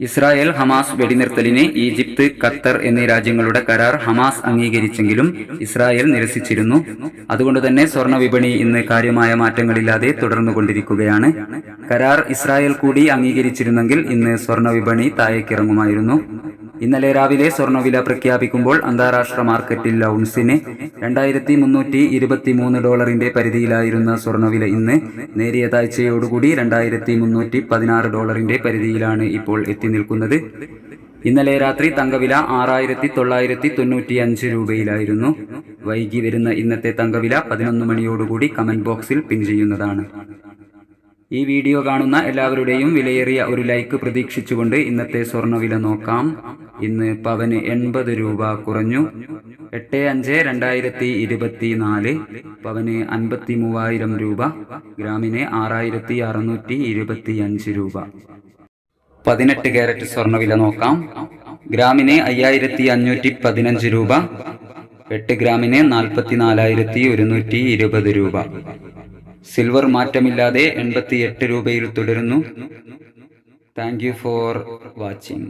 Israel Hamas വെടിനിർത്തലിന് Egypt, Qatar എന്നീ രാജ്യങ്ങളുടെ കരാർ ഹമാസ് അംഗീകരിച്ചെങ്കിലും ഇസ്രായേൽ നിരസിച്ചിരുന്നു. അതുകൊണ്ടുതന്നെ സ്വർണ്ണ വിപണി ഇന്ന് കാര്യമായ മാറ്റങ്ങളില്ലാതെ തുടർന്നുകൊണ്ടിരിക്കുകയാണ്. കരാർ ഇസ്രായേൽ കൂടി അംഗീകരിച്ചിരുന്നെങ്കിൽ ഇന്ന് സ്വർണ്ണ വിപണി താഴേക്കിറങ്ങുമായിരുന്നു. ഇന്നലെ രാവിലെ സ്വർണ്ണവില പ്രഖ്യാപിക്കുമ്പോൾ അന്താരാഷ്ട്ര മാർക്കറ്റിൽ ഔൺസിന് $2,323 പരിധിയിലായിരുന്ന സ്വർണ്ണവില ഇന്ന് നേരിയ താഴ്ചയോടുകൂടി $2,316 പരിധിയിലാണ് ഇപ്പോൾ എത്തി നിൽക്കുന്നത്. ഇന്നലെ രാത്രി തങ്കവില 6,995 രൂപയിലായിരുന്നു. വൈകി വരുന്ന ഇന്നത്തെ തങ്കവില 11 മണിയോടുകൂടി കമന്റ് ബോക്സിൽ പിൻ ചെയ്യുന്നതാണ്. ഈ വീഡിയോ കാണുന്ന എല്ലാവരുടെയും വിലയേറിയ ഒരു ലൈക്ക് പ്രതീക്ഷിച്ചുകൊണ്ട് ഇന്നത്തെ സ്വർണ്ണവില നോക്കാം. ഇന്ന് പവന് 80 രൂപ കുറഞ്ഞു. 8/5/2024 പവന് 53,000 രൂപ. ഗ്രാമിന് 6,625 രൂപ. 18 കാരറ്റ് സ്വർണ്ണവില നോക്കാം. ഗ്രാമിന് 5,515 രൂപ. 8 ഗ്രാമിന് 44,120 രൂപ. സിൽവർ മാറ്റമില്ലാതെ 88 രൂപയിൽ തുടരുന്നു. Thank you for watching.